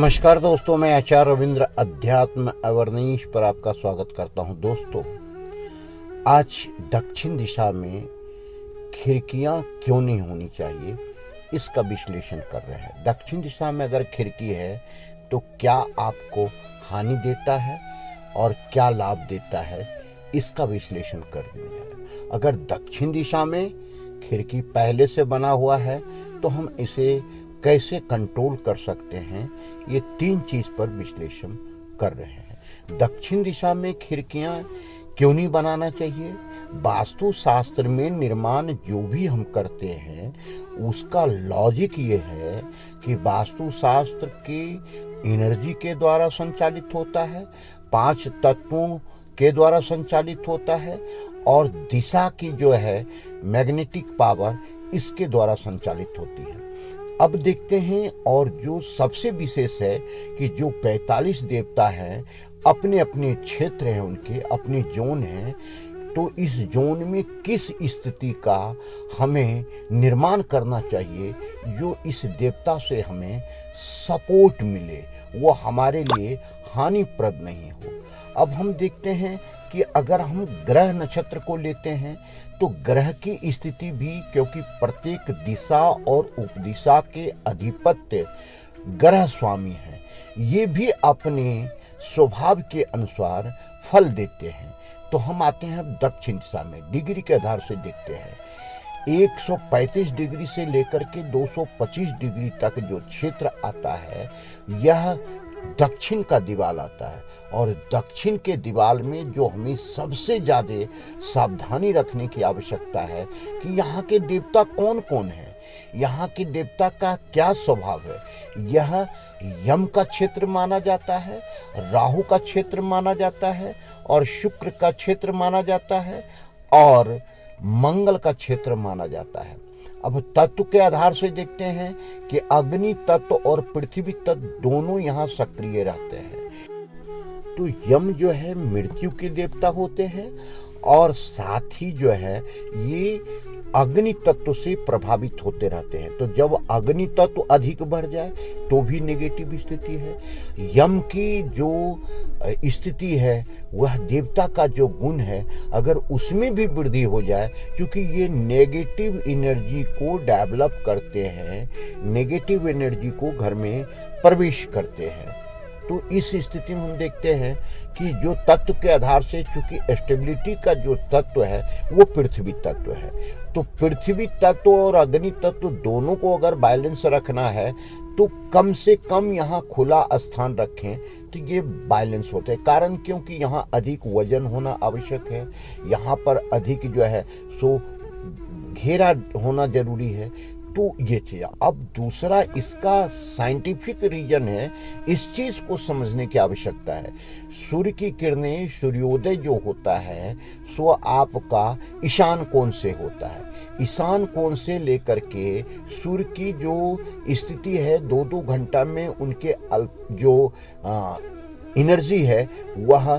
नमस्कार दोस्तों, मैं आचार्य रविंद्र अध्यात्म अवरनीश पर आपका स्वागत करता हूं। दोस्तों, आज दक्षिण दिशा में खिड़कियां क्यों नहीं होनी चाहिए, इसका विश्लेषण कर रहे हैं। दक्षिण दिशा में अगर खिड़की है तो क्या आपको हानि देता है और क्या लाभ देता है, इसका विश्लेषण कर दिया। अगर दक्षिण दिशा में खिड़की पहले से बना हुआ है तो हम इसे कैसे कंट्रोल कर सकते हैं, ये 3 चीज पर विश्लेषण कर रहे हैं। दक्षिण दिशा में खिड़कियां क्यों नहीं बनाना चाहिए। वास्तु शास्त्र में निर्माण जो भी हम करते हैं उसका लॉजिक ये है कि वास्तु शास्त्र की एनर्जी के द्वारा संचालित होता है, 5 तत्वों के द्वारा संचालित होता है और दिशा की जो है मैग्नेटिक पावर इसके द्वारा संचालित होती है। अब देखते हैं, और जो सबसे विशेष है कि जो 45 देवता हैं अपने अपने क्षेत्र हैं, उनके अपने जोन हैं, तो इस जोन में किस स्थिति का हमें निर्माण करना चाहिए जो इस देवता से हमें सपोर्ट मिले, वो हमारे लिए हानिप्रद नहीं हो। अब हम देखते हैं कि अगर हम ग्रह नक्षत्र को लेते हैं तो ग्रह की स्थिति भी, क्योंकि प्रत्येक दिशा और उपदिशा के अधिपत्य ग्रह स्वामी हैं, ये भी अपने स्वभाव के अनुसार फल देते हैं। तो हम आते हैं दक्षिण दिशा में, डिग्री के आधार से देखते हैं। 135 डिग्री से लेकर के 225 डिग्री तक जो क्षेत्र आता है यह दक्षिण का दीवाल आता है, और दक्षिण के दीवाल में जो हमें सबसे ज्यादा सावधानी रखने की आवश्यकता है कि यहाँ के देवता कौन कौन है, यहाँ के देवता का क्या स्वभाव है। यह यम का क्षेत्र माना जाता है, राहु का क्षेत्र माना जाता है, और शुक्र का क्षेत्र माना जाता है, और मंगल का क्षेत्र माना जाता है। अब तत्व के आधार से देखते हैं कि अग्नि तत्व और पृथ्वी तत्व दोनों यहाँ सक्रिय रहते हैं। तो यम जो है मृत्यु के देवता होते हैं, और साथ ही जो है ये अग्नि तत्व से प्रभावित होते रहते हैं। तो जब अग्नि तत्व अधिक बढ़ जाए तो भी नेगेटिव स्थिति है। यम की जो स्थिति है वह देवता का जो गुण है, अगर उसमें भी वृद्धि हो जाए, क्योंकि ये नेगेटिव एनर्जी को डेवलप करते हैं, नेगेटिव एनर्जी को घर में प्रवेश करते हैं। तो इस स्थिति में हम देखते हैं कि जो तत्व के आधार से, चूंकि स्टेबिलिटी का जो तत्व है वो पृथ्वी तत्व है, तो पृथ्वी तत्व और अग्नि तत्व दोनों को अगर बैलेंस रखना है तो कम से कम यहाँ खुला स्थान रखें तो ये बैलेंस होते हैं। कारण क्योंकि यहाँ अधिक वजन होना आवश्यक है, यहाँ पर अधिक जो है सो घेरा होना जरूरी है। तो ये चीज। अब दूसरा इसका साइंटिफिक रीजन है, इस चीज को समझने की आवश्यकता है। सूर्य की किरणें, सूर्योदय जो होता है सो आपका ईशान कोण से होता है। ईशान कोण से लेकर के सूर्य की जो स्थिति है 2-2 घंटा में उनके जो एनर्जी है वह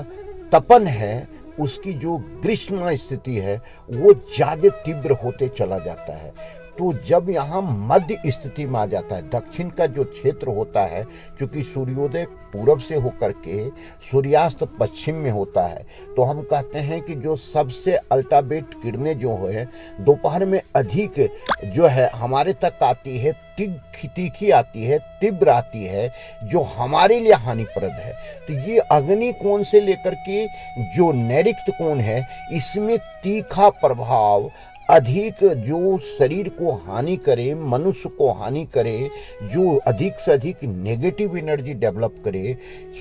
तपन है, उसकी जो ग्रीष्म स्थिति है वो ज्यादा तीव्र होते चला जाता है। तो जब यहाँ मध्य स्थिति में आ जाता है, दक्षिण का जो क्षेत्र होता है, क्योंकि सूर्योदय पूरब से होकर के सूर्यास्त पश्चिम में होता है, तो हम कहते हैं कि जो सबसे अल्ट्रावेट किरणें जो है दोपहर में अधिक जो है हमारे तक आती है, तीखी आती है, तीव्र आती है, जो हमारे लिए हानिप्रद है। तो ये अग्नि कोण से लेकर के जो नैऋत्य कोण है इसमें तीखा प्रभाव अधिक, जो शरीर को हानि करे, मनुष्य को हानि करे, जो अधिक से अधिक नेगेटिव एनर्जी डेवलप करे,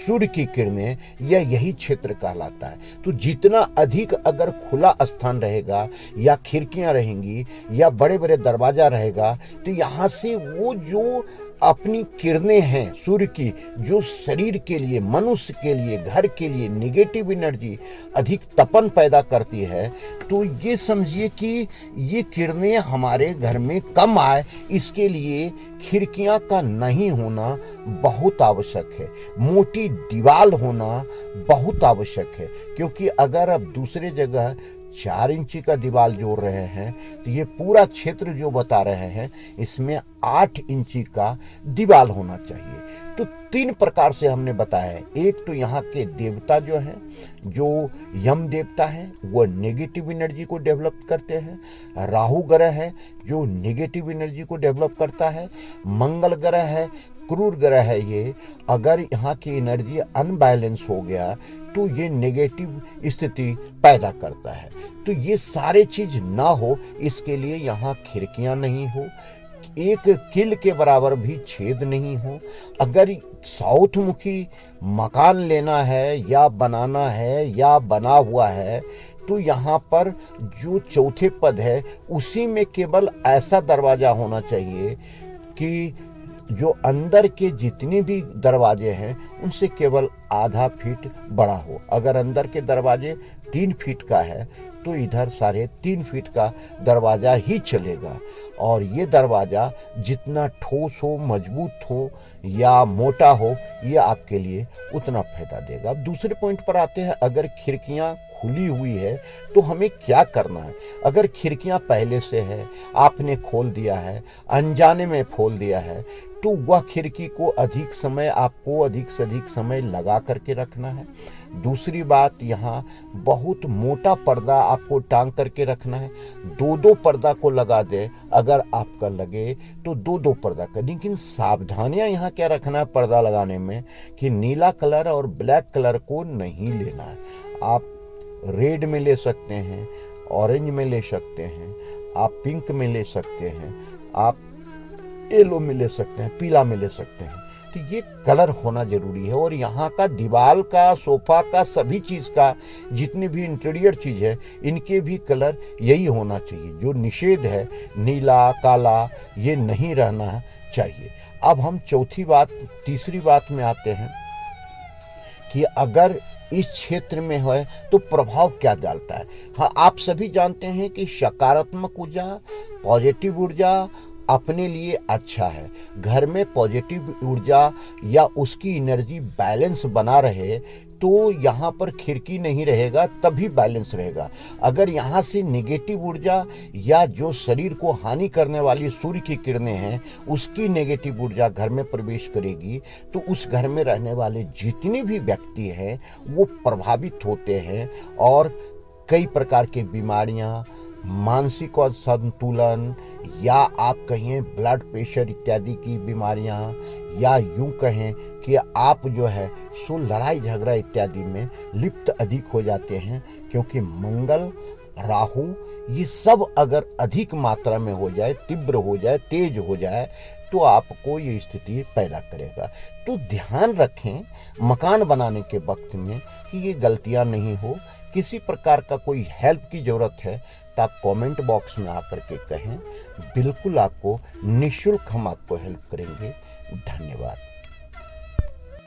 सूर्य की किरणें, यही क्षेत्र कहलाता है। तो जितना अधिक अगर खुला स्थान रहेगा या खिड़कियां रहेंगी या बड़े बड़े दरवाजा रहेगा तो यहाँ से वो जो अपनी किरणें हैं सूर्य की, जो शरीर के लिए, मनुष्य के लिए, घर के लिए नेगेटिव एनर्जी अधिक तपन पैदा करती है, तो ये समझिए कि ये किरणें हमारे घर में कम आए, इसके लिए खिड़कियां का नहीं होना बहुत आवश्यक है, मोटी दीवार होना बहुत आवश्यक है। क्योंकि अगर अब दूसरे जगह 4 इंची का दीवार जोड़ रहे हैं तो ये पूरा क्षेत्र जो बता रहे हैं इसमें 8 इंची का दीवार होना चाहिए। तो 3 प्रकार से हमने बताया है। एक तो यहाँ के देवता जो हैं, जो यम देवता हैं, वो नेगेटिव एनर्जी को डेवलप करते हैं। राहु ग्रह है जो नेगेटिव एनर्जी को डेवलप करता है। मंगल ग्रह है, क्रूर ग्रह है ये। अगर यहाँ की एनर्जी अनबैलेंस हो गया तो ये नेगेटिव स्थिति पैदा करता है। तो ये सारे चीज ना हो इसके लिए यहाँ खिड़कियां नहीं हो, एक किल के बराबर भी छेद नहीं हो। अगर साउथ मुखी मकान लेना है या बनाना है या बना हुआ है तो यहाँ पर जो चौथे पद है उसी में केवल ऐसा दरवाजा होना चाहिए कि जो अंदर के जितने भी दरवाजे हैं उनसे केवल आधा फीट बड़ा हो। अगर अंदर के दरवाजे 3 फीट का है तो इधर 3.5 फीट का दरवाजा ही चलेगा। और ये दरवाजा जितना ठोस हो, मजबूत हो या मोटा हो, ये आपके लिए उतना फायदा देगा। अब दूसरे पॉइंट पर आते हैं। अगर खिड़कियां खुली हुई है तो हमें क्या करना है। अगर खिड़कियां पहले से है, आपने खोल दिया है, अनजाने में खोल दिया है, तो वह खिड़की को आपको अधिक से अधिक समय लगा करके रखना है। दूसरी बात, यहाँ बहुत मोटा पर्दा आपको टांग करके रखना है। 2-2 पर्दा को लगा दे, अगर आपका लगे तो 2-2 पर्दा कर। लेकिन सावधानियां यहाँ क्या रखना है पर्दा लगाने में कि नीला कलर और ब्लैक कलर को नहीं लेना है। आप रेड में ले सकते हैं, ऑरेंज में ले सकते हैं, आप पिंक में ले सकते हैं, आप येलो में ले सकते हैं, पीला में ले सकते हैं। तो ये कलर होना जरूरी है। और यहाँ का दीवार का, सोफा का, सभी चीज का, जितनी भी इंटीरियर चीज है, इनके भी कलर यही होना चाहिए। जो निषेध है नीला, काला, ये नहीं रहना चाहिए। अब हम तीसरी बात में आते हैं कि अगर इस क्षेत्र में है तो प्रभाव क्या डालता है। हाँ, आप सभी जानते हैं कि सकारात्मक ऊर्जा, पॉजिटिव ऊर्जा अपने लिए अच्छा है। घर में पॉजिटिव ऊर्जा या उसकी एनर्जी बैलेंस बना रहे तो यहाँ पर खिड़की नहीं रहेगा, तभी बैलेंस रहेगा। अगर यहाँ से नेगेटिव ऊर्जा या जो शरीर को हानि करने वाली सूर्य की किरणें हैं उसकी नेगेटिव ऊर्जा घर में प्रवेश करेगी तो उस घर में रहने वाले जितने भी व्यक्ति हैं वो प्रभावित होते हैं और कई प्रकार की बीमारियां, मानसिक असंतुलन या आप कहें ब्लड प्रेशर इत्यादि की बीमारियां, या यूं कहें कि आप जो है सो लड़ाई झगड़ा इत्यादि में लिप्त अधिक हो जाते हैं। क्योंकि मंगल, राहु ये सब अगर अधिक मात्रा में हो जाए, तीव्र हो जाए, तेज हो जाए तो आपको ये स्थिति पैदा करेगा। तो ध्यान रखें मकान बनाने के वक्त में कि ये गलतियां नहीं हो। किसी प्रकार का कोई हेल्प की जरूरत है तो आप कमेंट बॉक्स में आकर के कहें, बिल्कुल आपको निःशुल्क हम आपको हेल्प करेंगे। धन्यवाद।